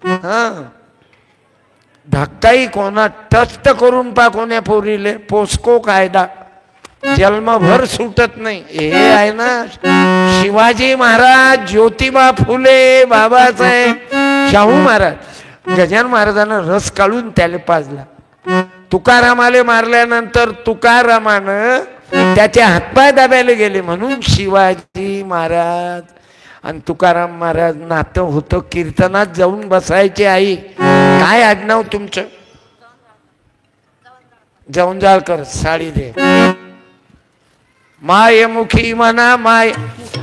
हा धक्काही कोणा टच करून पा कोण्या पोरीले पोस्को कायदा जन्मभर सुटत नाही. हे आहे ना शिवाजी महाराज, ज्योतिबा फुले, बाबासाहेब, शाहू महाराज, गजानन महाराजांना रस काढून त्याला पाजला. तुकारामाले मारल्यानंतर तुकारामानं त्याचे हातपाय दाबायला गेले म्हणून शिवाजी महाराज आणि तुकाराम महाराज नातं होतं. कीर्तनात जाऊन बसायचे. आई काय आडनाव तुमचं? जवंजाळकर. साडी दे मायमुखी म्हणा माय.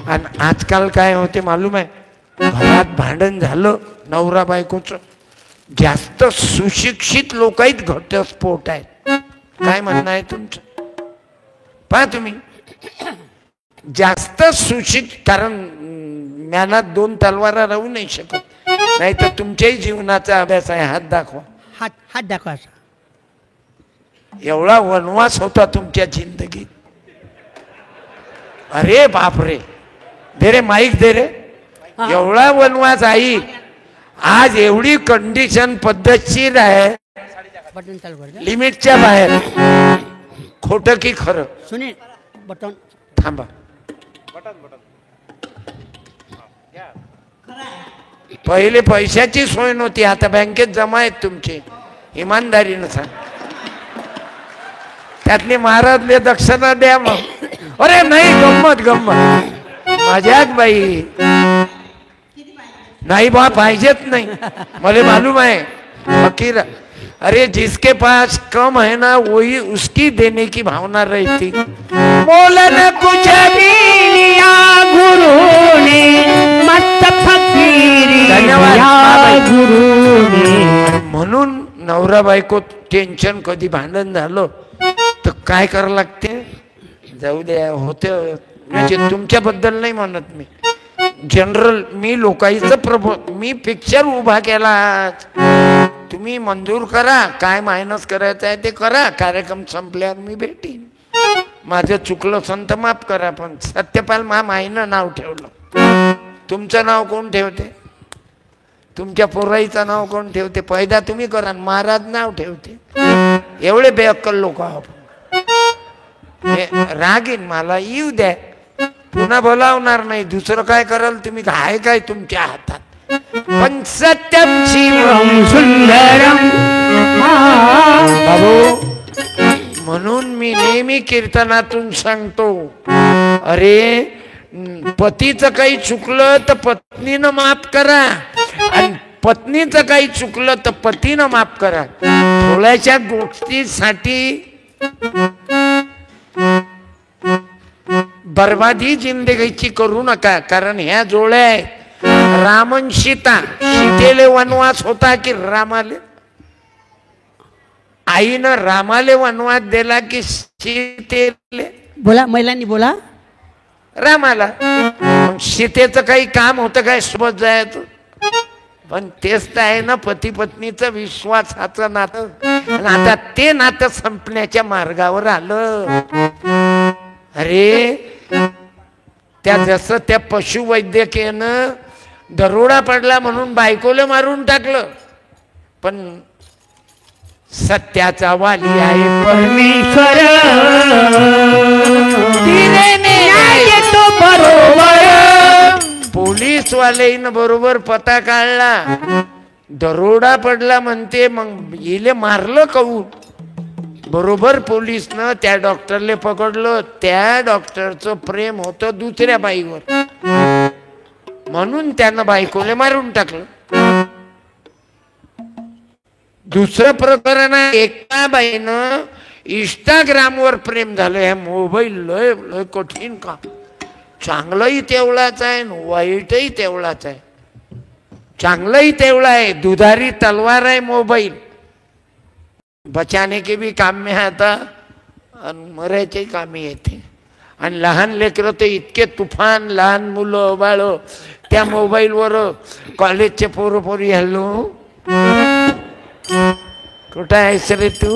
आणि आजकाल काय होते मालूम आहे? घरात भांडण झालं नवरा बायकोचं, जास्त सुशिक्षित लोक आहेत, घटस्फोट आहेत. काय म्हणणं आहे तुमचं? पहा तुम्ही जास्त सुशिक्षित, कारण ज्ञानात दोन तलवारा राहू नाही शकत. नाही तर तुमच्याही जीवनाचा अभ्यास आहे. हात दाखवा. हात दाखवा. एवढा वनवास होता तुमच्या जिंदगीत. अरे बापरे, दे रे माईक दे रे. एवढा वनवास. आई आज एवढी कंडिशन पद्धतशीर आहे, लिमिटच्या बाहेर. खोटं की खरं? सुनील बटन थांबा. पहिले पैशाची सोय नव्हती, आता बँकेत जमा आहेत तुमचे. इमानदारीनं सांग. त्यातली महाराजले दक्षिणा द्या मग. अरे नाही, गंमत गंमत मजाक बाई. नाही बा पाहिजेत नाही, मला मालूम आहे फकीर. अरे जिसके पास कम है ना वही उसकी देने की भावना रहती. बोलन कुछ भी लिया गुरु ने मत फकीरी. धन्यवाद गुरु ने. म्हणून नवरा बायको टेन्शन कधी भांडण झालं तर काय करावं लागते? जाऊ द्या होते. म्हणजे तुमच्याबद्दल नाही म्हणत मी, जनरल. मी लोकांचं प्रभू. मी पिक्चर उभा केला, तुम्ही मंजूर करा. काय मायनस करायचं आहे ते करा. कार्यक्रम संपल्यावर मी भेटीन. माझं चुकलं संत माफ करा. पण सत्यपाल माईनं नाव ठेवलं. तुमचं नाव कोण ठेवते? तुमच्या पोराईचं नाव कोण ठेवते? पैदा तुम्ही करा, महाराज नाव ठेवते. एवढे बेअक्कल लोक आहोत. रागीन मला येऊ द्या, पुन्हा बोलावणार नाही. दुसरं काय कराल तुम्ही? काय काय तुमच्या हातात. पण सत्यम शिवम सुंदरम बाबू. म्हणून मी नेहमी कीर्तनातून सांगतो, अरे पतीचं काही चुकलं तर पत्नीनं माफ करा, आणि पत्नीचं काही चुकलं तर पतीनं माफ करा. थोड्याशा गोष्टीसाठी बर्बादी जिंदगीची करू नका. कारण ह्या जोड्या आहेत. रामन सीता. सीतेले वनवास होता की रामाले? आईनं रामाले वनवास दिला की सीतेले? बोला महिलांनी बोला. रामाला. सीतेचं काही काम होतं काय सोबत जायचं? पण तेच तर आहे ना पती पत्नीचं विश्वासाचं नातं. आणि आता ते नातं संपण्याच्या मार्गावर आलं. अरे त्या जसं त्या पशुवैद्यकीयनं दरोडा पडला म्हणून बायकोला मारून टाकलं, पण सत्याचा वाली आहे परमेश्वर. तो बरोबर. पोलीस वालेनं बरोबर पता काढला, दरोडा पडला म्हणते. मग हिले मारलं काऊन? बरोबर पोलिसनं त्या डॉक्टरले पकडलं. त्या डॉक्टरचं प्रेम होतं दुसऱ्या बाईवर, म्हणून त्यानं बायकोले मारून टाकलं. दुसरं प्रकरण आहे, एका बाईनं इंस्टाग्रामवर प्रेम झालं. ह्या मोबाईल लय लय कठीण का. चांगलंही तेवढाच आहे, वाईटही तेवढाच आहे. चांगलंही तेवढं आहे, दुधारी तलवार आहे मोबाईल. बचाने के भी काम में आता आणि मरायचे कामी येते. आणि लहान लेकरं तर इतके तुफान, लहान मुलं बाळ त्या मोबाईलवर. कॉलेजचे पोरं पोरी, हॅलो कुठं आहेस रे तू?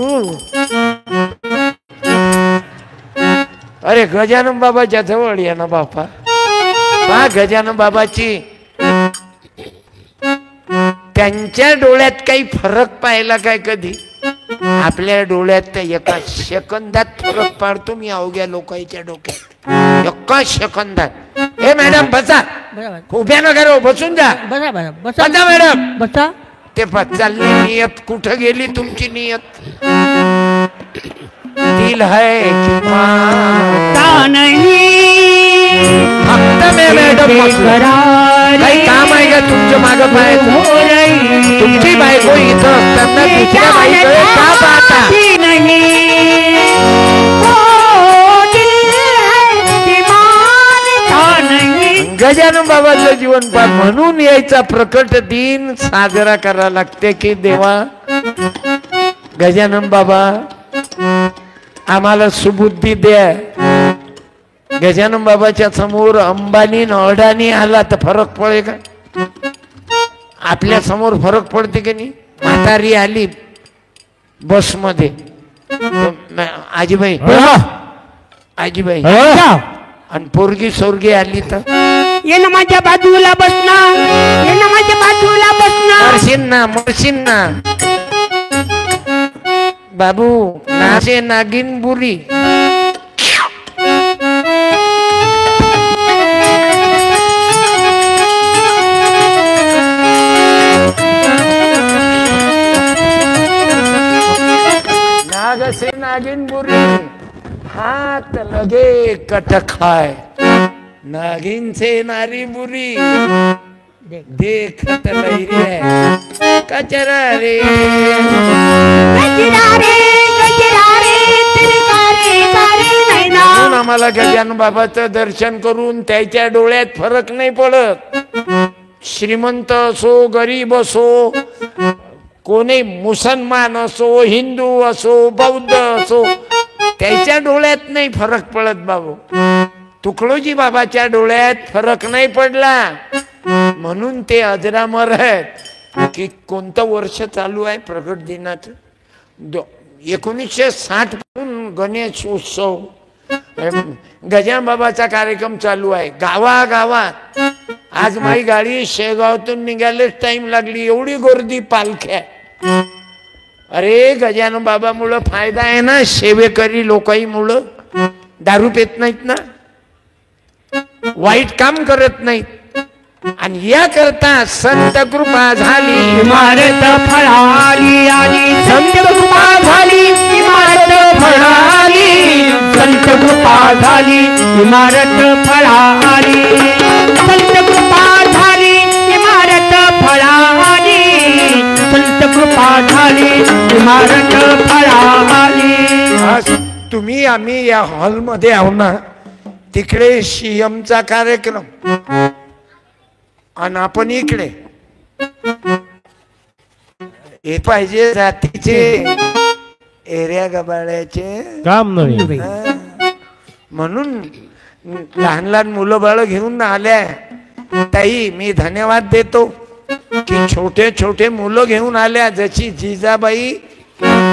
अरे गजानन बाबाच्या जवळ या ना बापा. पहा गजानन बाबाची त्यांच्या डोळ्यात काही फरक पाहिला काय कधी? आपल्या डोळ्यात तर एका सेकंदात फरक पाडतो मी अवघ्या लोकांच्या डोक्यात, एका सेकंदात. हे मॅडम बसा, बरोबर उभ्या नका राहू, बसून जा. बसा बसा बसा बसा मॅडम. बसा. ते चालली नियत, कुठं गेली तुमची नियत? दिल है कि फक्त मॅडम काही काम आहे का तुमचं मागं पाहायचं? तुमची बायको इथं असताना दुसऱ्या बाईकडे का पाहता? गजानन बाबाचं जीवन पाठ म्हणून यायचा प्रकट दिन साजरा करावा लागते की देवा गजानन बाबा आम्हाला सुबुद्धी द्या. गजानन बाबाच्या समोर अंबानी अडाणी आला तर फरक पडेल का? आपल्या समोर फरक पडते की नाही? म्हातारी आली बसमध्ये, आजीबाई आजीबाई आणि पोरगी सोरगी आली तर ये ना माझ्या बाजूला बसणार, ये ना माझ्या बाजूला बसणार. मरशील ना बाबू, नाचे नागिन बुरी. नाग से नागिन बुरी, हाथ लगे कट खाए. नागिन से नारी बुरी, देखत रही रे कचरा रे. म्हणून आम्हाला गजानन बाबाचं दर्शन करून त्याच्या डोळ्यात फरक नाही पडत. श्रीमंत असो गरीब असो, कोणी मुसलमान असो हिंदू असो बौद्ध असो, त्याच्या डोळ्यात नाही फरक पडत बाबू. तुकडोजी बाबाच्या डोळ्यात फरक नाही पडला म्हणून ते अजरामर आहेत. की कोणतं वर्ष चालू आहे प्रगट दिनाचं? 1960 पासून गणेश उत्सव, गजानन बाबाचा कार्यक्रम चालू आहे गावागावात. आज माझी गाडी शेगावतून निघायलाच टाइम लागली, एवढी गर्दी पालख्या. अरे गजानन बाबामुळं फायदा आहे ना, सेवेकरी लोकांमुळं. दारू पित नाहीत ना, वाईट काम करत नाहीत, आणि या करता संत कृपा झाली इमारत फळाली आणि संत कृपा झाली इमारत फळाली. संत कृपा झाली इमारत फळाली. संत कृपा झाली इमारत फळाली. संत कृपा झाली इमारत फळाली. तुम्ही आम्ही या हॉलमध्ये आहो ना, तिकडे सीएमचा कार्यक्रम आणि आपण इकडे. हे पाहिजे जातीचे एरिया गबाळ्याचे काम नाही. म्हणून लहान लहान मुलं बाळ घेऊन आल्या. ताई मी धन्यवाद देतो की छोटे छोटे मुलं घेऊन आल्या. जशी जिजाबाई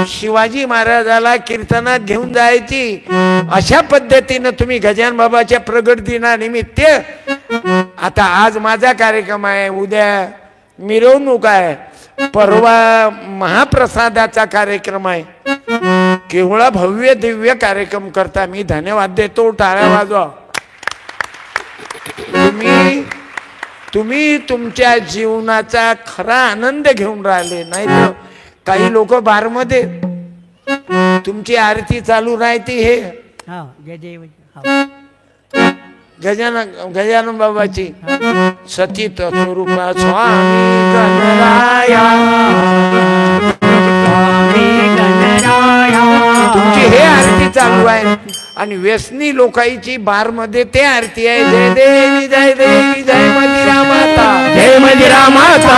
शिवाजी महाराजाला कीर्तनात घेऊन जायची, अशा पद्धतीनं तुम्ही गजानन बाबाच्या प्रगट दिनानिमित्त, आता आज माझा कार्यक्रम आहे, उद्या मिरवणूक आहे, परवा महाप्रसादाचा कार्यक्रम आहे. केवढा भव्य दिव्य कार्यक्रम करता. मी धन्यवाद देतो, टाळ्या वाजवा. तुम्ही तुमच्या जीवनाचा खरा आनंद घेऊन राहिले. नाही तर काही लोक बारमध्ये तुमची आरती चालू राहते. हे गजानन बाबाची सचित स्वरूपा स्वामी गणराया, तुमची हे आरती चालू आहे. आणि व्यसनी लोकांची बार मध्ये ते आरती आहे. जय देवी जय देवी जय मंदिरा माता, जय मंदिरा माता.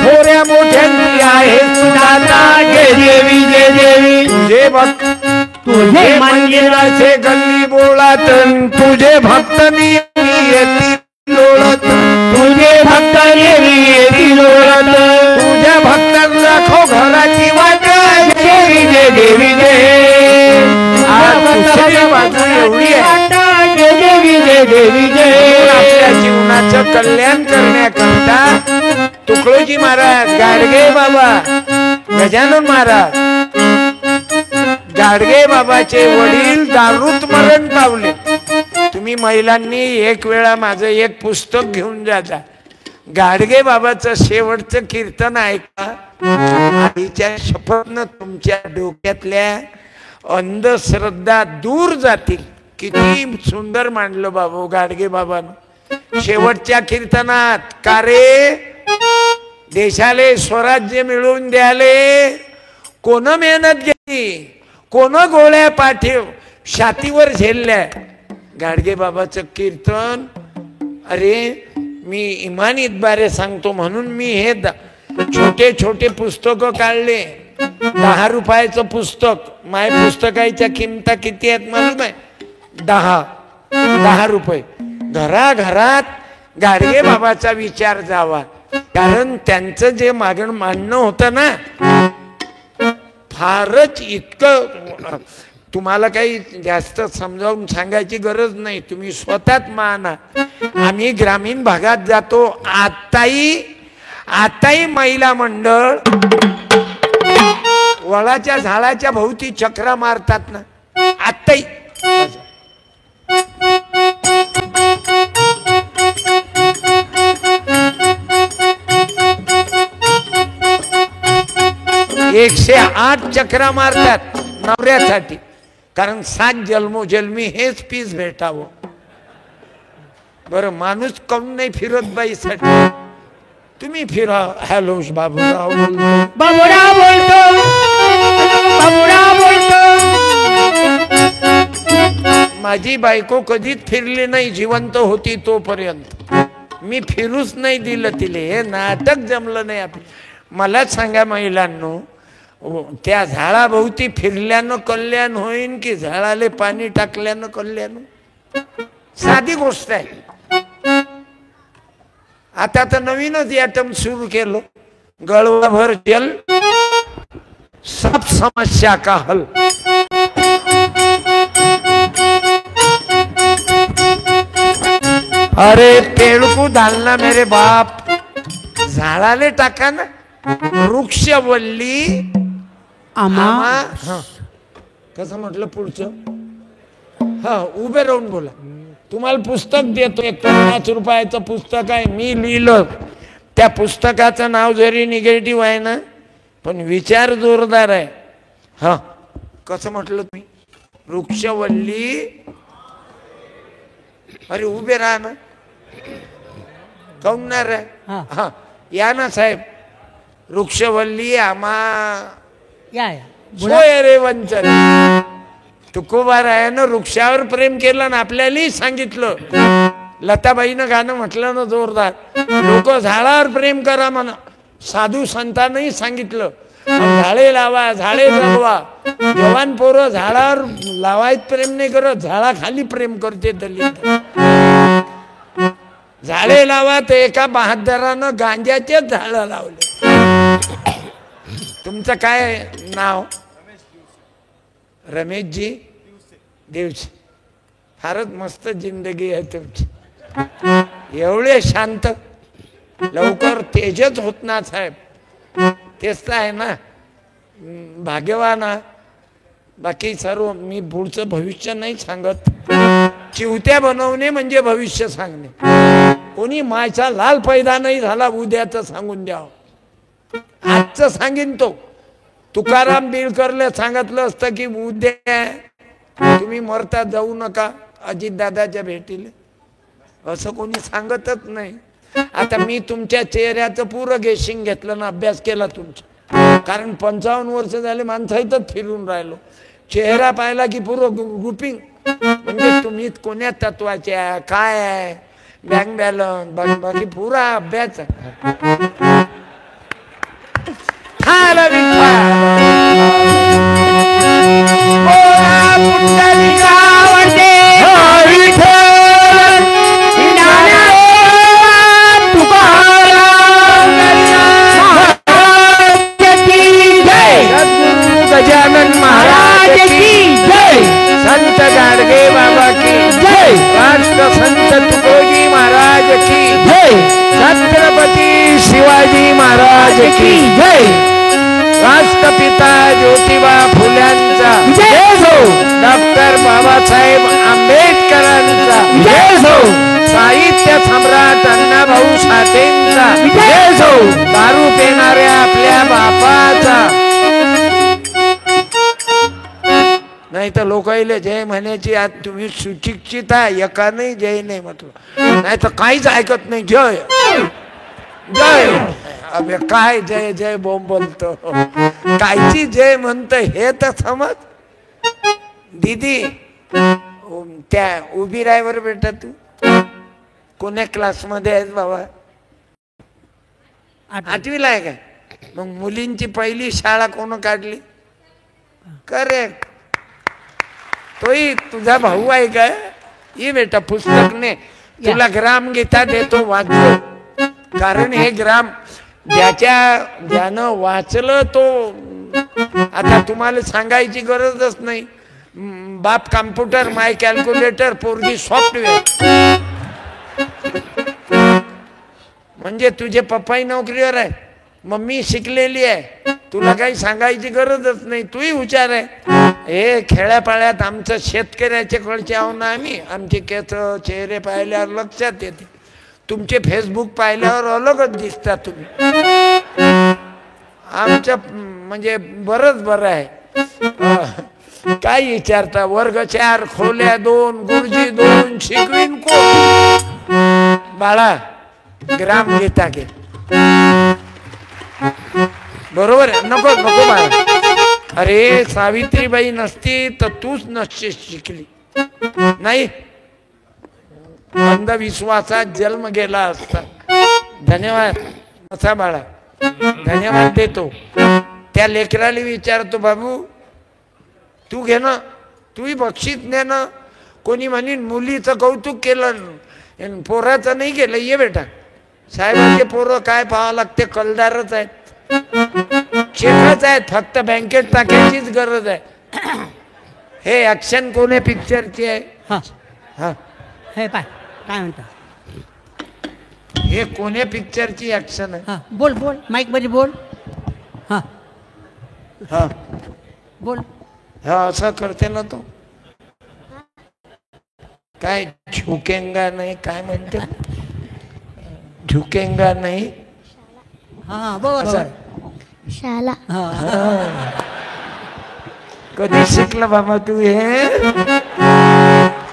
थोड्या मोठ्या आहे सुनाता. जय देवी जय देवी. तुझे भक्त तुझे मंदिराचे गल्ली बोळात, तुझे भक्त येती लोळत. तुझे भक्त येती लोळत. तुझ्या भक्तांना लाखो घराची वाट. देवी जय देवी जय. एवढी आहे. जय देवी जय देवी जय. आपल्या जीवनाचं कल्याण करण्याकरता तुकडोजी महाराज, गाडगे बाबा, गजानन महाराज. गाडगे बाबाचे वडील दारूत मरण पावले. तुम्ही महिलांनी एक वेळा माझं एक पुस्तक घेऊन जाता. गाडगे बाबाचं शेवटचं कीर्तन ऐका. आईच्या शपथनं तुमच्या डोक्यातल्या अंधश्रद्धा दूर जातील. किती सुंदर मांडलं बाबू गाडगे बाबानं शेवटच्या कीर्तनात. का रे देशाले स्वराज्य मिळवून द्याले कोण मेहनत घेतली, कोण गोळ्या पाठीव छातीवर झेलल्या. गाडगे बाबाचं कीर्तन. अरे मी इमानीत बारे सांगतो म्हणून मी हे छोटे छोटे पुस्तक काढले. 10 रुपयाचं पुस्तक. माय पुस्तकाच्या किंमत किती आहेत मालूम आहे? 10 रुपये. घराघरात गाडगे बाबाचा विचार जावा. कारण त्यांचं जे मानणं होतं ना फारच इतकं. तुम्हाला काही जास्त समजावून सांगायची गरज नाही, तुम्ही स्वतःच माना. आम्ही ग्रामीण भागात जातो. आताही महिला मंडळ वडाच्या झाडाच्या भोवती चक्रा मारतात ना. आताही एकशे 8 चक्रा मारतात नवऱ्यासाठी. कारण 7 जन्मोजन्मी हेच पीस भेटावं. बरं माणूस काऊन नाही फिरत बाईसाठी? तुम्ही फिरा. हॅलो बाबूराव बोलतो. बाबूराव बोलतो. बाबूराव बोलतो. माझी बायको कधीच फिरली नाही जिवंत होती तोपर्यंत. मी फिरूच नाही दिलं तिले. हे नाटक जमलं नाही आपलं. मला सांगा महिलांनो, त्या झाडाभोवती फिरल्यानं कल्याण होईन की झाडाले पाणी टाकल्यानं कल्याण? साधी गोष्ट आहे. आता तर नवीनच ॲटम सुरू केलं. गळवाभर जल सब समस्या का हल. अरे पेड़को डालना मेरे बाप. झाडाले टाका ना. वृक्षवल्ली आमा. कसं म्हटलं पुढचं? हा उभे राहून बोला. तुम्हाला पुस्तक देतो. एक 50 रुपयाचं पुस्तक आहे. मी लिहिलं. त्या पुस्तकाचं नाव जरी निगेटिव्ह आहे ना पण विचार जोरदार आहे. हा कसं म्हटलं तुम्ही? वृक्षवल्ली. अरे उभे राहा ना. कौणार आहे? हा या ना साहेब. वृक्षवल्ली आम्हा सोय रे वंचन. तुकोबारायानं वृक्षावर प्रेम केलं ना आपल्यालाही सांगितलं. लताबाईनं गाणं म्हटलं ना जोरदार. लोक झाडावर प्रेम करा म्हणा. साधू संतांनाही सांगितलं झाडे लावा, झाडे जगवा. जवान पोरं झाडावर लावायत प्रेम नाही करत, झाडाखाली प्रेम करते दलित. झाडे लावा तर एका बहादरानं गांजाचेच झाडं लावले. तुमचं काय नाव? रमेशजी देवची. फारच मस्त जिंदगी आहे तुमची. एवढे शांत. लवकर तेजच होत ना साहेब. तेच तर आहे ना. भाग्यवान. बाकी सर्व मी पुढचं भविष्य नाही सांगत. चिवत्या बनवणे म्हणजे भविष्य सांगणे. कोणी मायचा लाल पैदा नाही झाला उद्याचं सांगून द्यावं. आजचं सांगेन तो. तुकाराम बिळकरला सांगितलं असतं की उद्या तुम्ही मरता जाऊ नका अजितदादाच्या भेटीला. असं कोणी सांगतच नाही. आता मी तुमच्या चेहऱ्याचं पुरं गेशिंग घेतलं ना, अभ्यास केला तुमचा. कारण 55 वर्ष झाले माणसं इथंच फिरून राहिलो. चेहरा पाहिला की पुरं ग्रुपिंग. म्हणजे तुम्ही कोण्या तत्वाच्या काय आहे, बँक बॅलन्स बाकी पुरा अभ्यास. गजानन महाराज की जय. संत गाडगे बाबा की जय. राष्ट्र संत तुकोजी महाराज की जय. छत्रपती शिवाजी महाराज की जय. राष्ट्रपिता ज्योतिबा फुल्यांचा जय हो. डॉक्टर बाबासाहेब आंबेडकरांचा जय हो. साहित्य सम्राट अण्णाभाऊ साठेंचा जय हो. दारू पिणाऱ्या आपल्या बापाचा. नाही तर लोकाईले जय म्हणायची. आज तुम्ही सुशिक्षित आहे, एका नाही जय नाही म्हटलं, नाही तर काहीच ऐकत नाही. जय जय. अबे काय जय जय बोंब बोलतो, कायची जय म्हणत हे तर समज. दीदी त्या उभी रायवर बेटा, तू कोण्या क्लासमध्ये आहेस बाबा? आठवीला आहे काय? मग मुलींची पहिली शाळा कोण काढली? करेक्ट, तोही तुझा भाऊ आहे काय? ये बेटा पुस्तक ने तुला ग्राम गीता देतो, वाचलो. कारण हे ग्राम ज्यानं वाचलं तो, आता तुम्हाला सांगायची गरजच नाही. बाप कॉम्प्युटर, माय कॅल्क्युलेटर, पोरगी सॉफ्टवेअर. म्हणजे तुझे पप्पाही नोकरीवर आहे, मम्मी शिकलेली आहे, तुला काही सांगायची गरजच नाही. तूही हुशार आहे. हे खेड्यापाड्यात आमचं शेतकऱ्याचे कडचे आहो ना आम्ही. आमचे केस चेहरे पाहिल्यावर लक्षात येते. तुमचे फेसबुक पाहिल्यावर अलगच दिसता तुम्ही. आमचं म्हणजे बरंच बरं आहे. काय विचारता? वर्ग 4, खोल्या 2, गुरुजी 2, शिकवीन कोण? बाळा ग्राम गीता घे. बरोबर आहे? नको नको बाळा. अरे सावित्रीबाई नसती तर तूच नसते शिकली. नाही, अंधविश्वासात जन्म गेला असता. धन्यवाद असा बाळा, धन्यवाद देतो. त्या लेकराला विचारतो, बाबू तू घे ना, तूही बक्षीस ने ना. कोणी म्हणीन मुलीचं कौतुक केलं, पोराचं नाही केलं. ये बेटा, साहेबांचे पोरं काय पाहावं लागते, कलदारच आहेत, शेखच आहेत, फक्त बँकेत टाकायचीच गरज आहे. हे ऍक्शन कोण्या पिक्चरची आहे? हा हे पाय काय म्हणता, हे कोण्या पिक्चरची ऍक्शन आहे? हा बोल बोल, माईक मध्ये बोल. हा हा बोल. हा असं करते ना तो. काय झुकेंगा नाही, काय म्हणते? झुकेंगा नाही. हा बोल. शाला. कधी शिकला बाबा तू हे?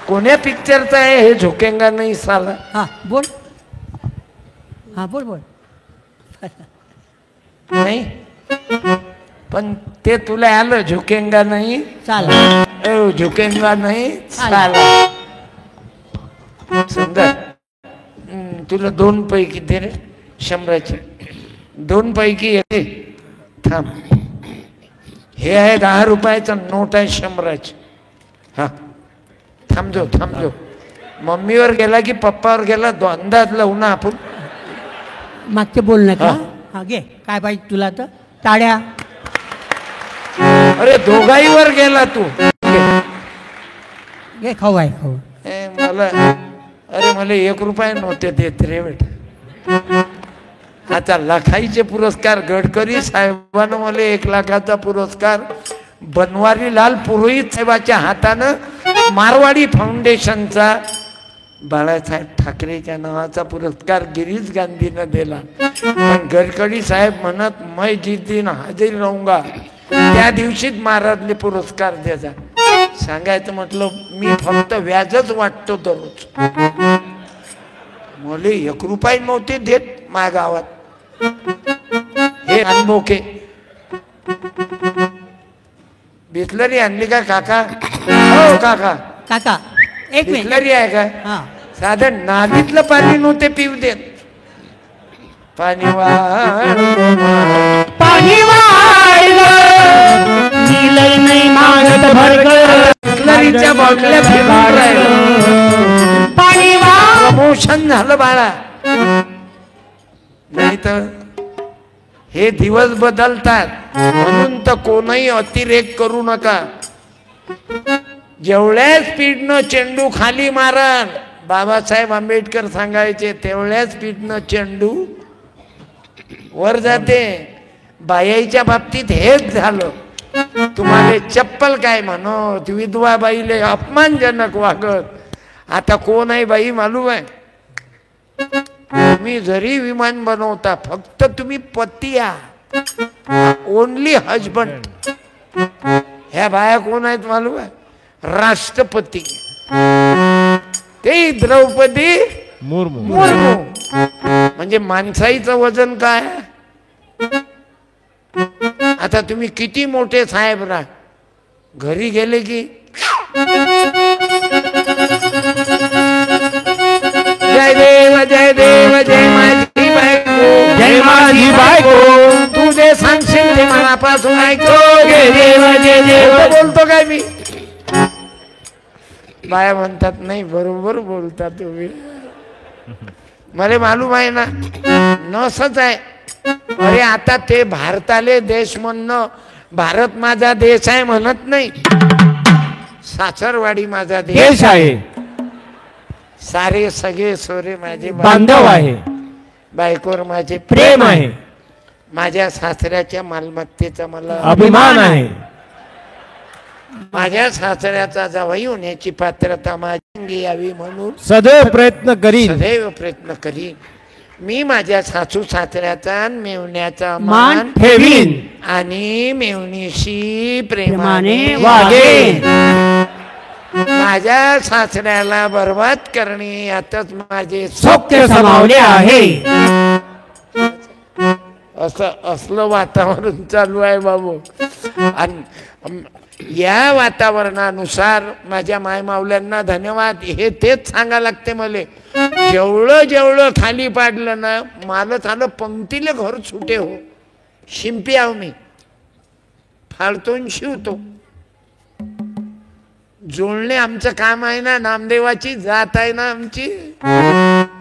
कोण्या पिक्चरचा आहे हे झुकेंगा नाही साला? हा बोल. हा बोल बोल. नाही पण ते तुला आलं झुकेंगा नाही चाल. झुकेंगा नाही साला. समजा तुला 2 पैकी दे रे, 100चे 2 पैकी येते. थांब, हे आहे 10 रुपयाचा नोट आहे 100ची. हा थांबजो थांबजो. मम्मीवर गेला की पप्पावर गेला, अंदाज लावू ना आपण. मागचे बोल नका. हा घे, काय पाहिजे तुला? तर टाळ्या. अरे दोघाईवर गेला तू. घे, खाऊ आहे खाऊ. मला अरे मला 1 रुपया नव्हते देत रे बेटा. आता लाखाईचे पुरस्कार गडकरी साहेबांना मला 1 लाखाचा पुरस्कार बनवारीलाल पुरोहित साहेबाच्या हातानं मारवाडी फाउंडेशनचा बाळासाहेब ठाकरेच्या नावाचा पुरस्कार गिरीश गांधीनं दिला. पण गडकरी साहेब म्हणत मैं जिस दिन हाजीर रहूंगा त्या दिवशीच महाराजले पुरस्कार द्यायचा. सांगायचं म्हटलं मी फक्त व्याजच वाटतो दररोज. मला 1 रुपया नव्हते देत माझ्या गावात. हे अनबोके बिस्लरी आणली का काका? हो काका. काका एक मिनिट. बिस्लरी आहे का? हा साधं नालीतलं पाणी नव्हते पिऊ देत. पाणी वाढ पाणी नाही मागत भरगळ. बिस्लरीच्या बाटल्या फिरून राहिलं. पाणी प्रमोशन झालं बाळा. नाही तर हे दिवस बदलतात म्हणून तर कोणही अतिरेक करू नका. जेवढ्या स्पीडनं चेंडू खाली माराल, बाबासाहेब आंबेडकर सांगायचे तेवढ्या स्पीडनं चेंडू वर जाते. बायाईच्या बाबतीत हेच झालं. तुम्हाला चप्पल काय म्हणत, विधवा बाईले अपमानजनक वागत. आता कोण आहे बाई मालूम आहे? तुम्ही जरी विमान बनवता, फक्त तुम्ही पती आहात, ओनली हजबंड. ह्या बाया कोण आहेत मालूम आहे? राष्ट्रपती, ते द्रौपदी मुर्मू. मुर्मू. म्हणजे माणसाईचं वजन काय? आता तुम्ही किती मोठे साहेब राहा, घरी गेले की जय देव जय देव जय माझी बायको, जय माझी बायको, तू जे सांगशील ते मनापासून ऐकतो. जय देव जय देव. बोलतो काय मी? बाया म्हणतात नाही, बरोबर बोलता तुम्ही. मला मालूम आहे ना, नसच आहे. अरे आता ते भारताले देश म्हणणं, भारत माझा देश आहे म्हणत नाही, सासरवाडी माझा देश आहे, सारे सगळे सोरे माझे बांधव आहे, बायकोर माझे प्रेम आहे, माझ्या सासऱ्याच्या मालमत्तेचा मला अभिमान आहे, माझ्या सासऱ्याचा जावई होण्याची पात्रता माझी यावी म्हणून सदैव प्रयत्न करीन, सदैव प्रयत्न करीन. मी माझ्या सासू सासऱ्याचा मेवण्याचा मान मान ठेवीन आणि मेवणीशी प्रेमाने प्रेमाने वागेन. माझ्या सासऱ्याला बर्बाद करणे यातच माझे सत्य समावले आहे. असलं वातावरण चालू आहे बाबू. आणि या वातावरणानुसार माझ्या मायमावल्यांना धन्यवाद हे तेच सांगा लागते मला. जेवढं जेवढं खाली पाडलं ना, मला झालं पंक्तीले घर सुटे हो. शिंपी आहो मी, फाळतून शिवतो. जुळणे आमचं काम आहे ना, नामदेवाची जात आहे ना आमची.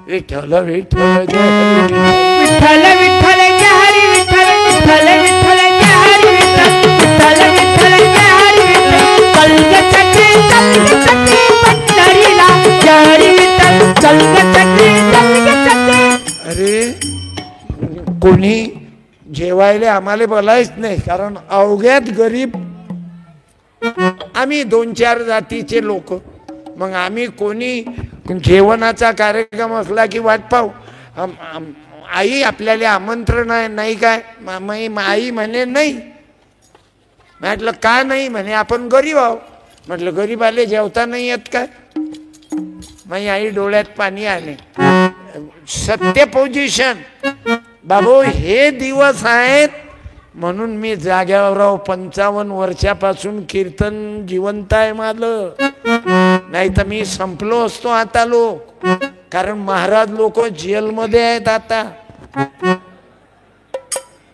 विठ्ठल विठ्ठल जय हरी विठ्ठल विठ्ठल जय हरी विठ्ठल, विठ्ठल विठ्ठल जय हरी विठ्ठल, विठ्ठल विठ्ठल जय हरी विठ्ठल. कलगचटे कलगचटे पंढरीला जय हरी विठ्ठल, कलगचटे कलगचटे. अरे कोणी जेवायला आम्हाला बोलायच नाही, कारण अवघ्यात गरीब आम्ही 2-4 जातीचे लोक. मग आम्ही कोणी जेवणाचा कार्यक्रम असला की वाट पाहू. आई आपल्याला आमंत्रण आहे नाही काय? आई म्हणे नाही. म्हटलं का नाही? म्हणे आपण गरीब आहो. म्हटलं गरीब आले जेवता नाही येत काय? माझी आई डोळ्यात पाणी आले. सत्य पोझिशन बाबू, हे दिवस आहेत म्हणून मी जाग्यावर राहू. 55 वर्षापासून कीर्तन जिवंत आहे माझं. नाही तर मी संपलो असतो आता लोक. कारण महाराज लोक जेलमध्ये आहेत आता.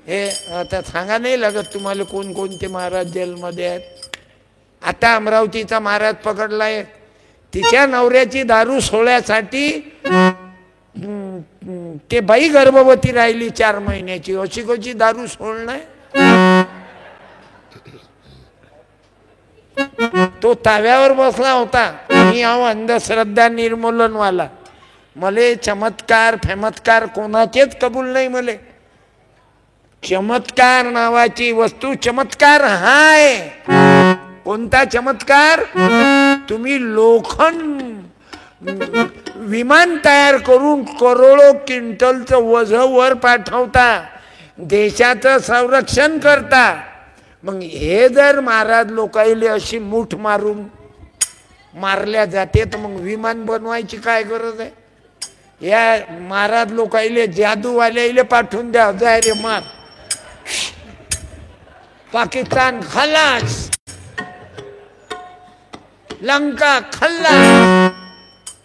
हे आता सांगा नाही लागत तुम्हाला कोणकोणते महाराज जेलमध्ये आहेत. आता अमरावतीचा महाराज पकडलाय, तिच्या नवऱ्याची दारू सोळ्यासाठी ते बाई गर्भवती राहिली 4 महिन्याची. अशी कशी दारू सोडणार? तो ताव्यावर बसला होता. मी आहो अंधश्रद्धा निर्मूलनवाला. मले चमत्कार फेमत्कार कोणाचेच कबूल नाही. मले चमत्कार नावाची वस्तू, चमत्कार हाय. कोणता चमत्कार? तुम्ही लोखंड विमान तयार करून करोडो क्विंटलचं वझ वर पाठवता, देशाचं संरक्षण करता. मग हे जर महाराज लोकाईले अशी मूठ मारून मारल्या जाते तर मग विमान बनवायची काय गरज आहे? या महाराज लोकाईले जादूवाल्याले पाठवून द्या, जाय रे मार. पाकिस्तान खलास, लंका खल्लास.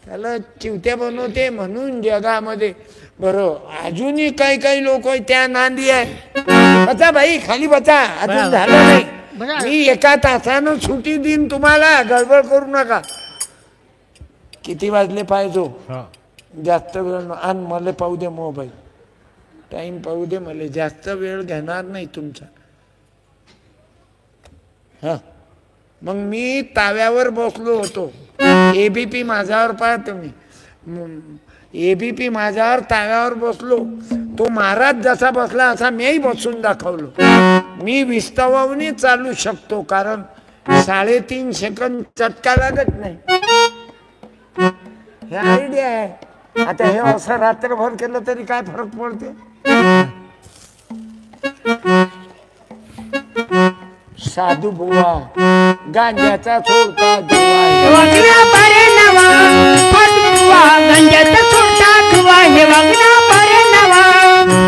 त्याला चिवत्या बनवते म्हणून जगामध्ये. बरं, अजूनही काही काही लोक त्या नांदी आहे. बचा भाई, खाली बचा, अजून झालं नाही. मी 1 तासानं सुट्टी देईन तुम्हाला, गडबड करू नका. किती वाजले पाहिजो? जास्त वेळ आण, मला पाहू दे मोबाईल, टाइम पाहू दे मला. जास्त वेळ घेणार नाही तुमचा. हा, मग मी ताव्यावर बसलो होतो. एबीपी माझ्यावर पाहतो मी. एबीपी माझ्यावर ताव्यावर बसलो. तो महाराज जसा बसला असा मीही बसून दाखवलो. मी विस्तवावनी चालू शकतो, कारण 3.5 सेकंद चटका लागत नाही. हे आयडिया आहे. आता हे असं रात्रभर केलं तरी काय फरक पडते. साधू बुवा गांजाचा सोडता दुवा, वगना बरे नवा फटवा गंजत सुटा दुवा हे वगना बरे नवा.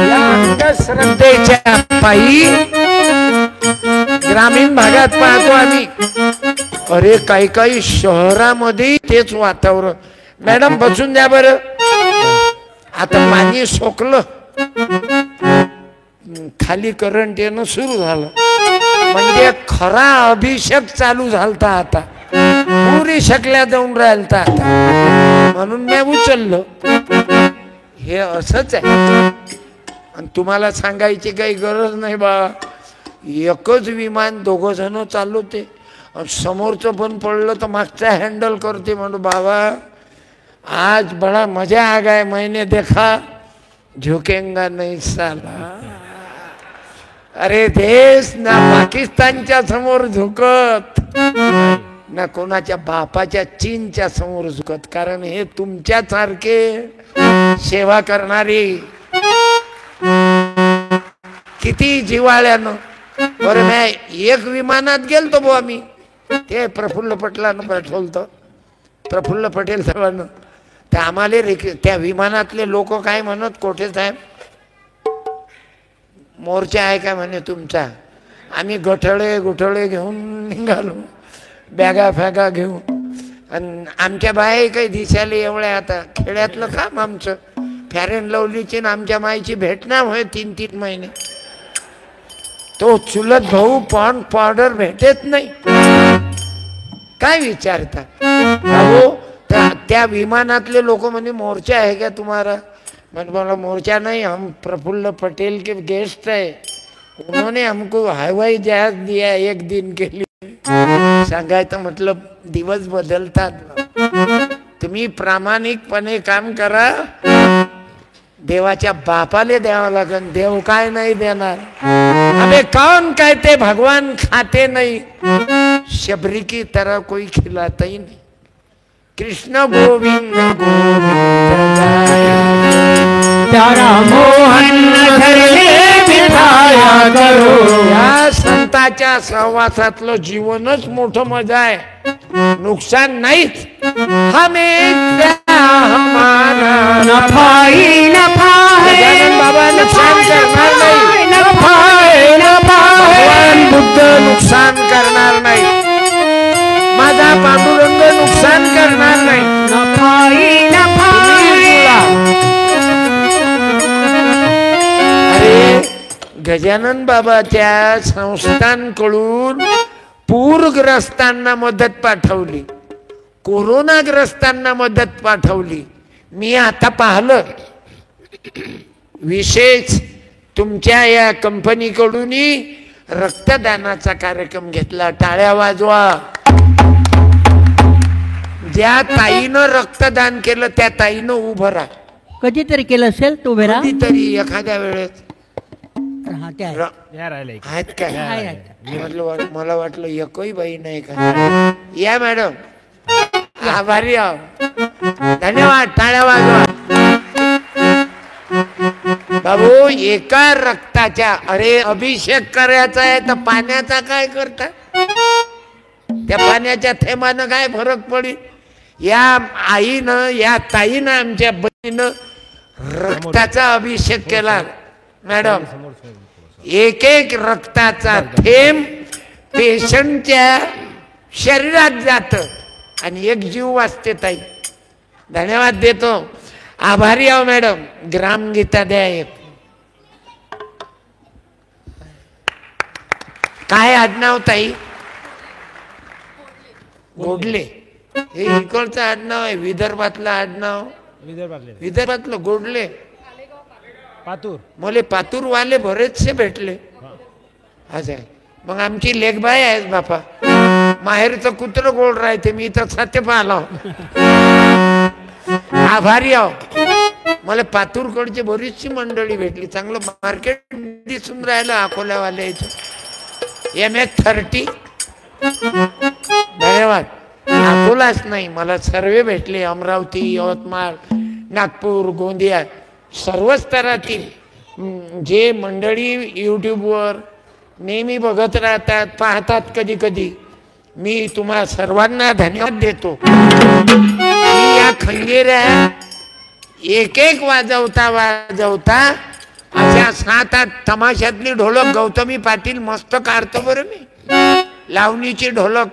या अंधश्रद्धेच्या पायी ग्रामीण भागात पाहतो आम्ही. अरे काही काही शहरामध्ये तेच वातावरण. मॅडम बसून द्या बरं. आता पाणी सोकलं, खाली करंट येणं सुरू झालं, म्हणजे खरा अभिषेक चालू झालता. आता पुरी शकल्या जाऊन राहिलता आता, म्हणून मी उचललं. हे असंच आहे. आणि तुम्हाला सांगायची काही गरज नाही बा. एकच विमान 2 जण चालवते, समोरचं पण पडलं तर मागचा हँडल करते. म्हणून बाबा आज बड़ा मजा आ गया, मैंने देखा झुकेंगा नहीं साला. अरे देश ना पाकिस्तानच्या समोर झुकत, ना कोणाच्या बापाच्या चीनच्या समोर झुकत. कारण हे तुमच्या सारखे सेवा करणारी किती जिवाळ्यानं. बरं मी एक विमानात गेलतो बुवा. मी ते प्रफुल्ल पटेलानं पाठवलं. प्रफुल्ल पटेल साहेबांना ते आम्हाला त्या विमानातले लोक काय म्हणत, कोठे साहेब मोर्चा आहे का म्हणे तुमचा. आम्ही गुठळे घेऊन निघालो, बॅगा फॅगा घेऊन. आणि आमच्या बाया काही दिसायला एवढ्या. आता खेड्यातलं काम आमचं. फेअर अँड लवलीची आमच्या माईची भेट ना होय 3-3 महिने. तो चुलत भाऊ पॉन्ड पावडर भेटत नाही. काय विचारता भाऊ. त्या विमानातले लोक म्हणे मोर्चा आहे का तुम्हारा. मैंने बोला मोर्चा नहीं, हम प्रफुल्ल पटेल के गेस्ट है, उन्होंने हमको हवाई जहाज दिया 1 दिन के लिए. सांगायचं मतलब दिवस बदलतात. तुम्ही प्रामाणिकपणे काम करा. देवाच्या बापाले द्यावं लागेल. देव काय नाही देणार. अबे कौन कहते भगवान खाते नहीं, शबरी की तरह कोई खिलाता ही नहीं. कृष्ण गोविंद गोविंद त्यारा मोहन धरले बिठाया करो. या संतांच्या सहवासातलं जीवनच मोठं मजा आहे. नुकसान नाहीच. हमें द्या हमारा नफाई नफाई गजानन बाबा नुकसान करणार नाही. नफाई नफाई भगवान बुद्ध नुकसान करणार नाही. माझा पांडुरंग नुकसान करणार नाही. नफाई नफाई. अरे गजानन बाबाच्या संस्थांकडून पूरग्रस्तांना मदत पाठवली, कोरोनाग्रस्तांना मदत पाठवली. मी आता पाहिलं विशेष तुमच्या या कंपनीकडून रक्तदानाचा कार्यक्रम घेतला. टाळ्या वाजवा. ज्या ताईनं रक्तदान केलं त्या ताईनं उभं राहा. कधीतरी केलं असेल तू उभे राहा. कधीतरी एखाद्या वेळेस हा, ते आहे. आहेत काय. आहे. मी म्हटलं मला वाटलं एकही बाई नाही का. या मॅडम आभारी आहो. धन्यवाद. टाळ्या वाजवा. बाबू एका रक्ताच्या. अरे अभिषेक करायचा आहे तर पाण्याचा काय करता. त्या पाण्याच्या थेंबानं काय फरक पडेल. या आईनं या ताईनं आमच्या बहिणीनं रक्ताचा अभिषेक केला. मॅडम एक रक्ताचा थेंब पेशंटच्या शरीरात जात आणि एक जीव वाचते. ताई धन्यवाद देतो. आभारी आहो मॅडम. ग्रामगीता द्या एक. काय आडनाव ताई. गोडले. हे इकडचं आडनाव आहे. विदर्भातलं आडनाव. विदर्भातलं गोडले. पातूर. मला पातूर वाले बरेचसे भेटले. असं आहे. मग आमची लेखबाई आहे बापा. माहेरचं कुत्र गोड राहते. मी तर सत्य पाहिला. आभारी आहो. मला पातूरकडची बरीचशी मंडळी भेटली, चांगलं मार्केट दिसून राहिलं अकोल्यावाल्याचं. MS-30 धन्यवाद. अकोलाच नाही, मला सर्व भेटले, अमरावती, यवतमाळ, नागपूर, गोंदिया, सर्व स्तरातील जे मंडळी यूट्यूबवर नेहमी बघत राहतात, पाहतात. कधी कधी मी तुम्हा सर्वांना धन्यवाद देतो. मी या खंजीऱ्या एक एक वाजवता वाजवता अशा 7-8 तमाशातली ढोलक गौतमी पाटील मस्त काढतो बरं मी, लावणीची ढोलक.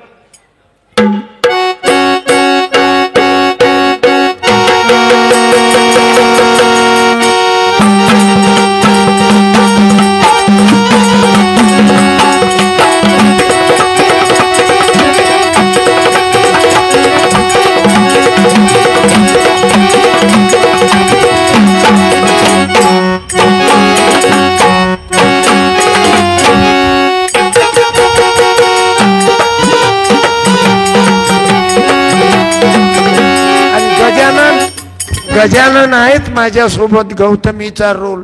गजानन आहेत माझ्यासोबत, गौतमीचा रोल.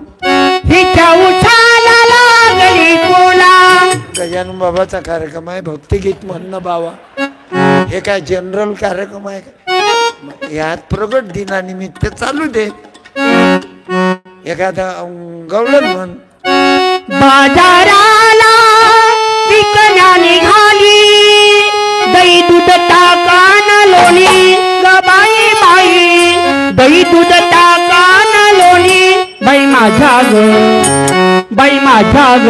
गजानन बाबाचा कार्यक्रम आहे, भक्तिगीत म्हणणं बाबा. हे काय जनरल कार्यक्रम आहे का? यात प्रगट दिनानिमित्त चालू दे एखादा गवळण म्हण. बाजाराला विकण्या निघाली, दही दूध टाकान लोणी गबाई बाई, दही दूध टाकान लोणी बाई माझ्या ग, बाई माझ्या ग,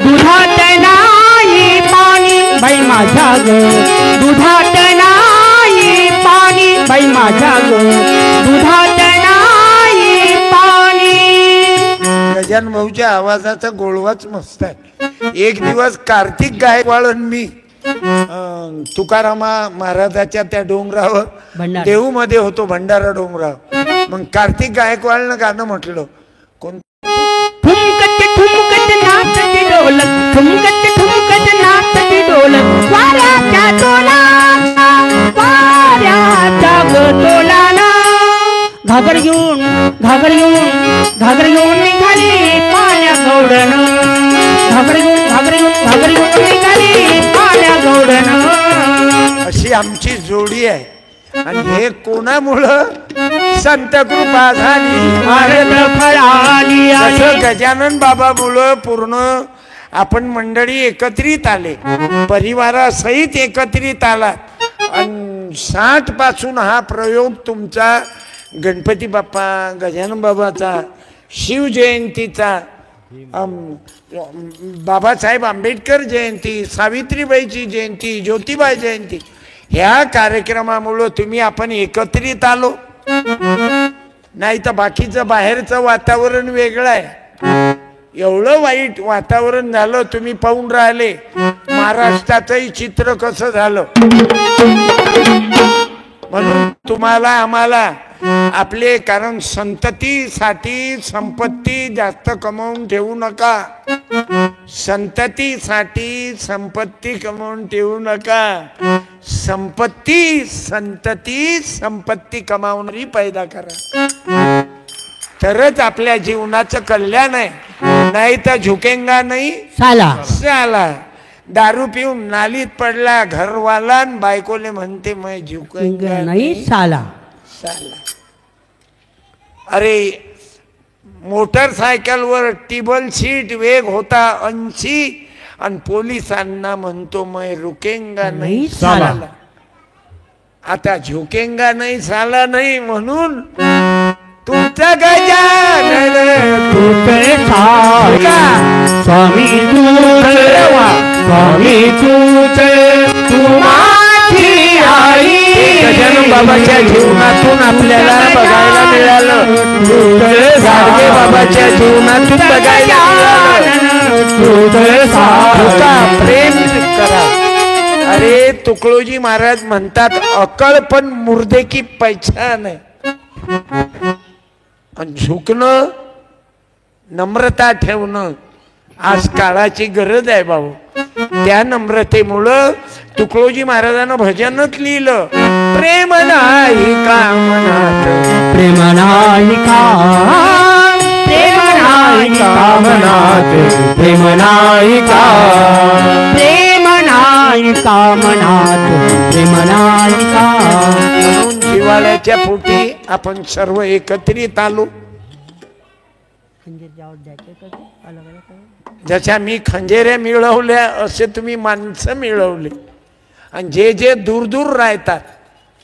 दुधात नाही पाणी बाई माझ्या ग, दुधात नाही पाणी बाई माझ्या ग, दुधात नाही पाणी. गजानन भाऊच्या आवाजाचा गोळवाच मस्त आहे. एक दिवस कार्तिक गायकवाड मी तुकारामा महाराजाच्या त्या डोंगरावर देऊ मध्ये होतो, भंडारा डोंगरावर. मग कार्तिक गायकवाडनं गाणं म्हटलं, कोण? ठुमकत ठुमकत नाचती ढोलक, ठुमकत ठुमकत नाचती ढोलक, वाऱ्याच्या तोलाला, वाऱ्याच्या तोलाला. घागर घेऊन घागर घेऊन घागर घेऊन निघाली पाण्या गौडन, घागर घेऊन घागर घेऊन घागर घेऊन निघाली पाण्या गौडन. अशी आमची जोडी आहे. आणि हे कोणामुळं? संत कृपा झाली फळाली. असं गजानन बाबामुळं पूर्ण आपण मंडळी एकत्रित आले, परिवारासहित एकत्रित आलात. आणि 60 पासून हा प्रयोग तुमचा गणपती बाप्पा, गजानन बाबाचा, शिवजयंतीचा, बाबासाहेब आंबेडकर जयंती, सावित्रीबाईची जयंती, ज्योतिबा जयंती, ह्या कार्यक्रमामुळं तुम्ही आपण एकत्रित आलो. नाही तर बाकीचं बाहेरचं वातावरण वेगळं आहे. एवढं वाईट वातावरण झालं, तुम्ही पाहून राहिले महाराष्ट्राचंही चित्र कसं झालं. म्हणून तुम्हाला आम्हाला आपले, कारण संततीसाठी संपत्ती जास्त कमवून ठेवू नका, संततीसाठी संपत्ती कमवून ठेवू नका. संपत्ती संतती संपत्ती कमावणारी पैदा करा, तरच आपल्या जीवनाचं कल्याण आहे. नाही तर झुकेंगा नाही साला साला. दारू पिऊन नालीत पडला घरवाला, बायकोले म्हणते मैं झुकेंगा नाही साला साला. अरे मोटरसायकलवर टेबल सीट, वेग होता 80, आणि पोलिसांना म्हणतो मैं रुकेंगा नाही साला. आता झुकेंगा नाही साला नाही म्हणून तुमचा गजानन स्वामी स्वामी गजानन बाबाच्या जीवनातून आपल्याला बघायला मिळालं, गाडगे बाबाच्या जीवनातून बघायला मिळालं. प्रेम करा. अरे तुकडोजी महाराज म्हणतात, अकळ पण मुर्दे की पहचान है. झुकणं, नम्रता ठेवणं आज काळाची गरज आहे भाऊ. त्या नम्रतेमुळं तुकडोजी महाराजांना भजनच लिहिलं, प्रेम नाही का मनात प्रेम नाही का प्रेम नाही का मनात प्रेम नाही का प्रेम नाही का मनात प्रेम नाही का म्हणून जिव्हाळ्याच्या पोटी आपण सर्व एकत्रित आलो. जशा मी खंजेऱ्या मिळवल्या असे तुम्ही माणसं मिळवले. आणि जे जे दूर दूर राहतात,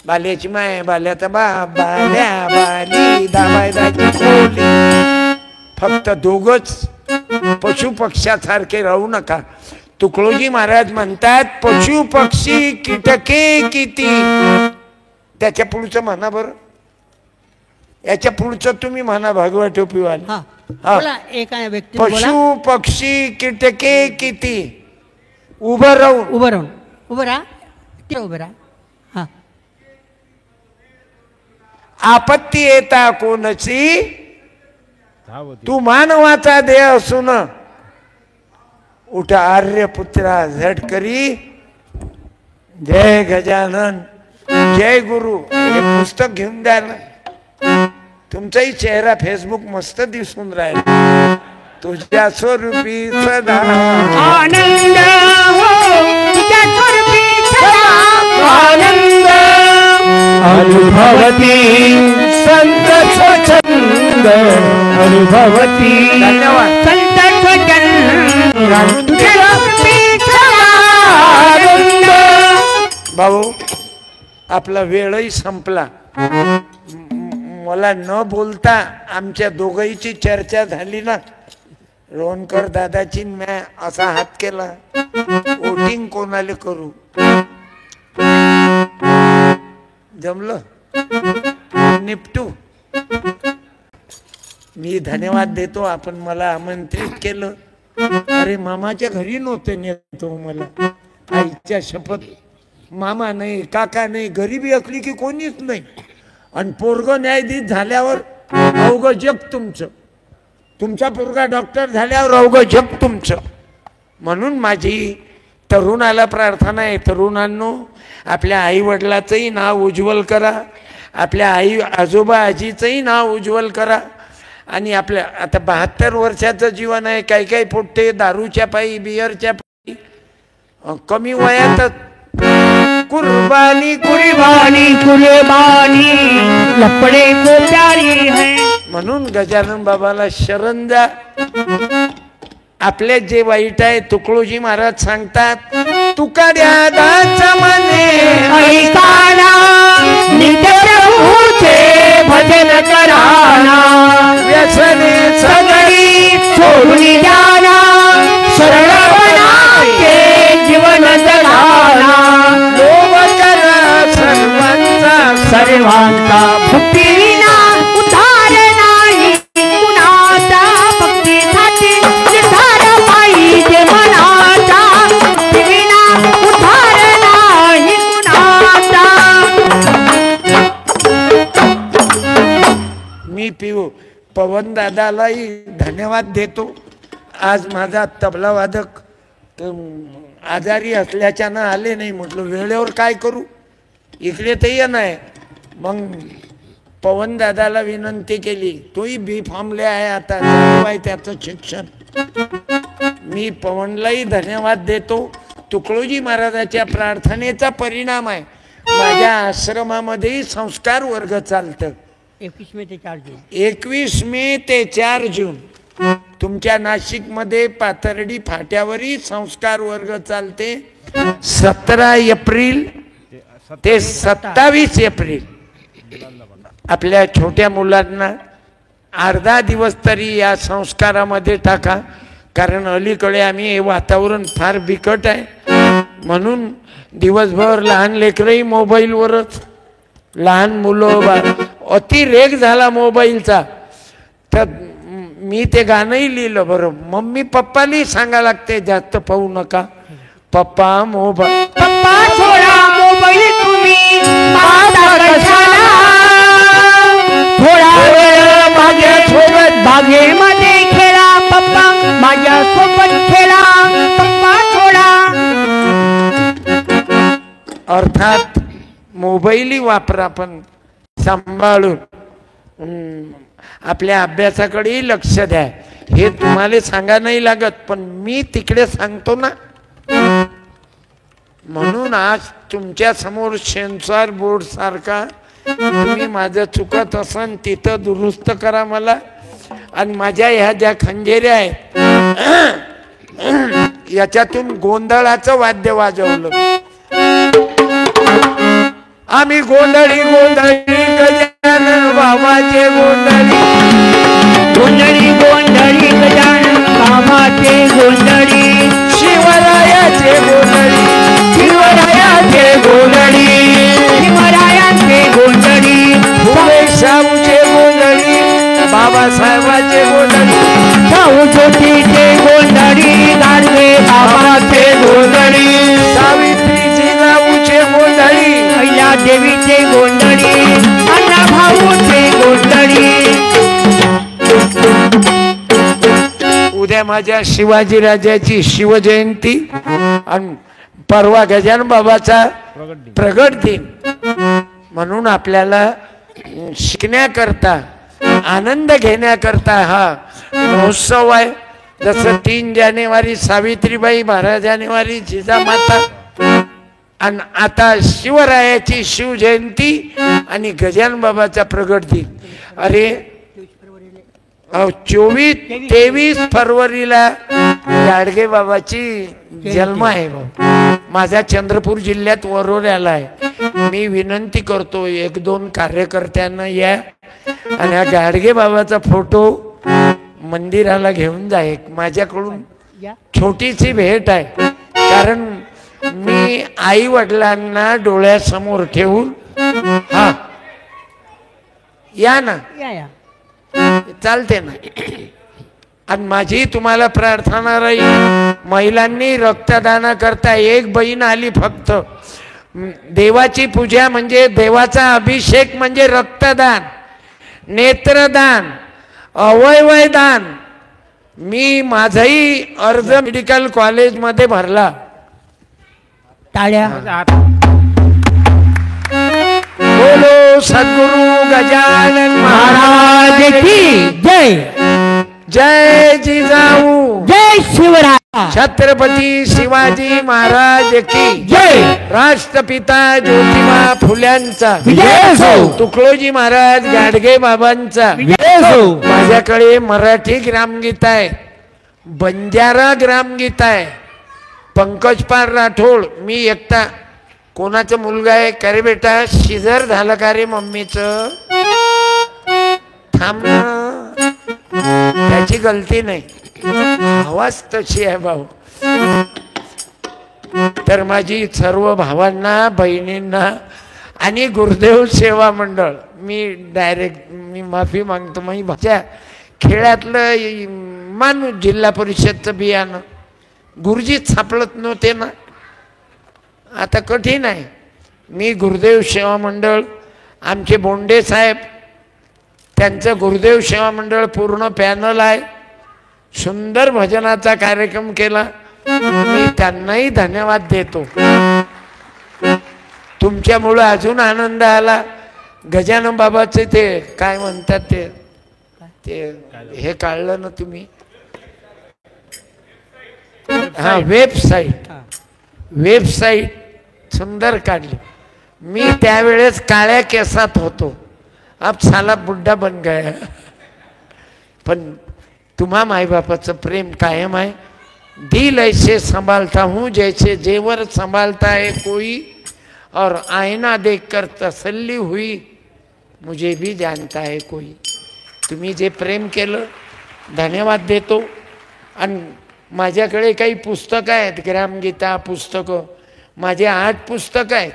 बाल्याची माय बाल्याचा बाप बाल्या बाली दाबाय दाची खोली, फक्त दोघच पशु पक्ष्यासारखे राहू नका. तुकडोजी महाराज म्हणतात पशु पक्षी कीटके किती. त्याच्या पुढचं म्हणा बरं, याच्या पुढचं तुम्ही म्हणा भगवा टोपीवाले. बोला एका व्यक्ती पशु पक्षी कीटके किती. उभं राहून उभं राहून उभं राहा उभं राहा. हा आपत्ती येता कोणची धावती. तू मानवाचा देह असून उठा आर्यपुत्रा झटकरी. जय गजानन जय गुरु. हे पुस्तक घेऊन द्या ना. तुमचाही चेहरा फेसबुक मस्त दिसून राहिला. तुझ्या स्वरूपी सदा आनंद हो तुझ्या स्वरूपी सदा आनंद अनुभवती संत स्वच्छंद अनुभवती. धन्यवाद. संत स्वच्छंद तुझ्या स्वरूपी सदा आनंद. भाऊ आपला वेळही संपला. मला न बोलता आमच्या दोघांची चर्चा झाली ना. रोहनकर दादाची मी असा हात केला, वोटिंग कोणाला करू. जमलं निपटू. मी धन्यवाद देतो, आपण मला आमंत्रित केलं. अरे मामाच्या घरी नव्हते नेतो मला. आईच्या शपथ, मामा नाही काका नाही, गरिबी असली की कोणीच नाही. आणि पोरग न्यायाधीश झाल्यावर अवघं जग तुमचं, तुमचा पोरगा डॉक्टर झाल्यावर अवघं जग तुमचं. म्हणून माझी तरुणाला प्रार्थना आहे, तरुणांनो आपल्या आई वडिलाचंही नाव उज्ज्वल करा, आपल्या आई आजोबा आजीचंही नाव उज्ज्वल करा. आणि आपल्या आता 72 वर्षाचं जीवन आहे. काही काही पोट्टे दारूच्या पायी बियरच्या पायी कमी वयातच कुर्बानी कुर्बानी कुर्बानी लपड़े को प्यारी है. म्हणून गजानन बाबाला शरण द्या. आपले जे वाईट आहे तुकडोजी महाराज सांगतात, तुकाड्या दाचा मने ऐकाना नित्य प्रभूचे भजन कराना व्यसने सगळी सोडून द्याना सरळपणाचे जीवन जगाना लोभ करा सर्वांचा सर्वांचा भक्तीविना उद्धार नाही कुणाचा. भक्तीसाठी निर्धार पाहिजे मनाचा. भक्तीविना उद्धार नाही कुणाचा. मी पिऊ पवन दादालाही धन्यवाद देतो. आज माझा तबला वादक आजारी असल्याच्यानं आले नाही. म्हटलं वेळेवर काय करू, इकडे तर ये नाही. मग पवन दादाला विनंती केली, तोही बी फॉर्मले आहे, आता चालू आहे त्याचं शिक्षण. मी पवनलाही धन्यवाद देतो. तुकडोजी महाराजाच्या प्रार्थनेचा परिणाम आहे. माझ्या आश्रमामध्येही संस्कार वर्ग चालतं. 21 मे ते 4 जून. 21 मे ते 4 जून तुमच्या नाशिकमध्ये पाथर्डी फाट्यावरही संस्कार वर्ग चालते. 17 एप्रिल ते 27 एप्रिल आपल्या छोट्या मुलांना अर्धा दिवस तरी या संस्कारामध्ये टाका. कारण अलीकडे आम्ही हे वातावरण फार बिकट आहे, म्हणून दिवसभर लहान लेकरही मोबाईलवरच. लहान मुलं अतिरेक झाला मोबाईलचा. तर मी ते गाणंही लिहिलं. बरं मम्मी पप्पालाही सांगा लागते जास्त पाहू नका. पप्पा मोबाईल पप्पा थोडा मोबाईल तुम्ही पाहता कशाला. थोडा वेळ माझ्यासोबत बागेमध्ये खेळा. पप्पा माझ्यासोबत खेळा. पप्पा थोडा. अर्थात मोबाईल मोबाईलही वापरा पण सांभाळून. आपल्या अभ्यासाकडेही लक्ष द्या. हे तुम्हाला सांगा नाही लागत, पण मी तिकडे सांगतो ना. म्हणून आज तुमच्या समोर सेन्सॉर बोर्ड सारखा तुम्ही माझं चुकत असन तिथं दुरुस्त करा मला. आणि माझ्या ह्या ज्या खंजेऱ्या आहेत याच्यातून गोंधळाचं वाद्य वाजवलं. आम्ही गोंधळी गोंधळी गजानन बाबाचे गोंधळी, गोंधळी गोंधळी गजानन बाबाचे गोंधळी, शिवरायाचे गोंधळी, शिवरायाचे गोंधळी, शिवरायांचे गोंधळी, फुले शाहूचे गोंधळी, बाबासाहेबाचे गोंधळी, शाहू ज्योतीचे गोंधळी, गाडगे बाबाचे गोंधळी, सावित्री जिजाऊचे गोंधळी, अहिल्या देवीचे गोंधळी, अण्णा भाऊचे गोंधळी. उद्या माझ्या शिवाजी राजाची शिवजयंती आणि परवा गजानन बाबाचा प्रगट दिन. म्हणून आपल्याला शिकण्याकरता आनंद घेण्याकरता हा महोत्सव आहे. जसं 3 जानेवारी सावित्रीबाई, 12 जानेवारी जिजामाता आणि आता शिवरायाची शिवजयंती आणि गजानन बाबाचा प्रगट दिन. अरे 23 फरवरीला गाडगे बाबाची जन्म आहे. माझा चंद्रपूर जिल्ह्यात वरोऱ्याला आहे. मी विनंती करतो 1-2 कार्यकर्त्यांना या आणि हा गाडगे बाबाचा फोटो मंदिराला घेऊन जा. एक माझ्याकडून छोटीशी भेट आहे. कारण मी आई वडिलांना डोळ्यासमोर ठेवून हा या ना चालते ना. आणि माझी तुम्हाला प्रार्थना राहील, महिलांनी रक्तदाना करता एक बहीण आली फक्त. देवाची पूजा म्हणजे देवाचा अभिषेक म्हणजे रक्तदान, नेत्रदान, अवयवदान. मी माझाही अर्ज मेडिकल कॉलेजमध्ये भरला. टाळ्या. बोलो सद्गुरु गजानन महाराज की जय. जय जिजाऊ, जय शिवराय. छत्रपती शिवाजी महाराज की जय. राष्ट्रपिता ज्योतिबा फुल्यांचा विजय असो. तुकडोजी महाराज गाडगे बाबांचा विजय असो. माझ्याकडे मराठी ग्रामगीत आहे, बंजारा ग्रामगीत आहे. पंकज पार राठोड, मी एकटा. कोणाचा मुलगा आहे का रे बेटा, शिजर झालं का रे मम्मीचं, थांब ना, त्याची गलती नाही, आवाज तशी आहे भाऊ. तर माझी सर्व भावांना बहिणींना आणि गुरुदेव सेवा मंडळ मी माफी मागतो. मी भाच्या खेळातलं माणूस जिल्हा परिषदचं बियाणं गुरुजीत सापडत नव्हते ना, आता कठीण आहे. मी गुरुदेव सेवा मंडळ, आमचे बोंडे साहेब, त्यांचं गुरुदेव सेवा मंडळ पूर्ण पॅनल आहे. सुंदर भजनाचा कार्यक्रम केला. मी त्यांनाही धन्यवाद देतो. तुमच्यामुळं अजून आनंद आला. गजानन बाबाचे ते काय म्हणतात ते हे काढलं ना तुम्ही, हा वेबसाईट सुंदर काढली. मी त्यावेळेस काळ्या केसात होतो, अब साला बुड्ढा बन गया. पण तुम्हा माई बापाचं प्रेम कायम आहे. दिल ऐसे संभालता हूँ जैसे जेवर संभालता है कोई, और आईना देखकर तसल्ली हुई मुझे भी जानता है कोई. तुम्ही जे प्रेम केलं धन्यवाद देतो. आणि माझ्याकडे काही पुस्तकं आहेत, ग्रामगीता पुस्तकं. माझे 8 पुस्तकं आहेत,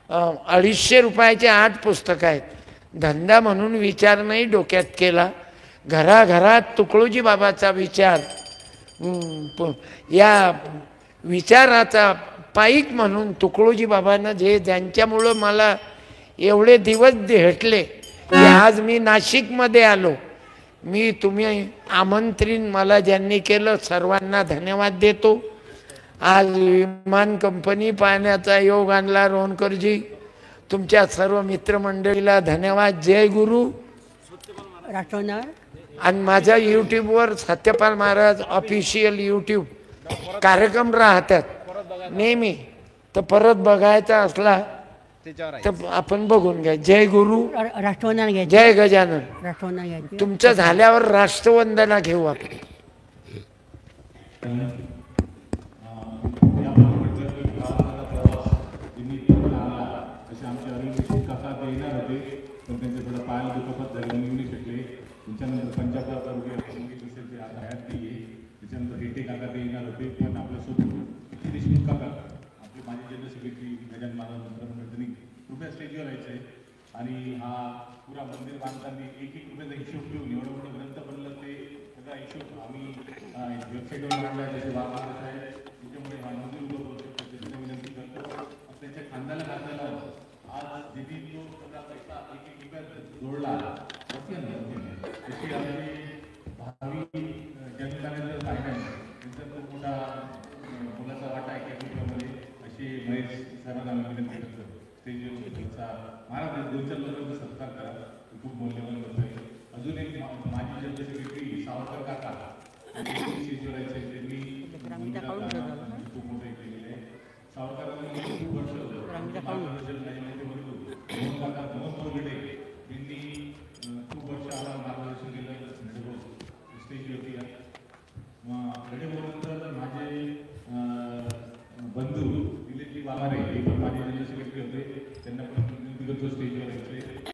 250 रुपयाचे 8 पुस्तकं आहेत. धंदा म्हणून विचार नाही डोक्यात केला. घराघरात तुकडोजी बाबाचा विचार, या विचाराचा पाईक म्हणून तुकडोजी बाबांना ज्यांच्यामुळं मला एवढे दिवस भेटले की आज मी नाशिकमध्ये आलो. तुम्ही आमंत्रण मला ज्यांनी केलं सर्वांना धन्यवाद देतो. आज विमान कंपनी पाहण्याचा योग आणला रोणकरजी, तुमच्या सर्व मित्रमंडळीला धन्यवाद. जय गुरु. राष्ट्रवादी आणि माझ्या यूट्यूबवर सत्यपाल महाराज ऑफिशियल यूट्यूब कार्यक्रम राहतात नेहमी, तर परत बघायचा असला तर आपण बघून घ्या. जय गुरु, राष्ट्रवंदना घ्यायची. जय गजानन. राष्ट्रवंदना घ्यायची. तुमचं झाल्यावर राष्ट्रवंदना घेऊ आपण. त्याच्यानंतर पंजाबला तालुक्यात आता हयात नाही आहे. त्याच्यानंतर हेटे काका ते येणार होते, पण आपल्यासोबत देशमुख काका आपले माजी जनरल सेक्रेटरी गजानन महाराज मंत्रमंडळ त्यांनी कृपया स्टेजवर यायचं आहे. आणि हा पुरा मंदिर बांधताना एक रुपयाचा हिशोब घेऊन एवढं मोठं ग्रंथ बनलं, ते सगळा हिशोब आम्ही वेबसाईटवर मांडला जसे बाबासाहेब आहे. त्याच्यामुळे हा मंदिर उभं करू शकतो. त्याची विनंती करतो. त्याच्या खांद्याला खांद्याला आज जिथे तो सगळा पैसा एक रुपया जोडला तशी आपली भावी जनताने जर पाहिलं त्यांचा खूप मोठा मुलाचा वाटा आहे त्यामध्ये अशी महेश सरांना विनंती करतो. स्टेजचा महाराज दोन चार लोकांचा सत्कार करा, खूप मौल्यवान होतं आहे. अजून एक माजी जनरल सेक्रेटरी सावरकर काका स्टेजवर यायचे, त्यांनी खूप मोठं हे केलेलं आहे. सावरकरांनी खूप वर्ष मार्गदर्शन काका दोन बोरगडे यांनी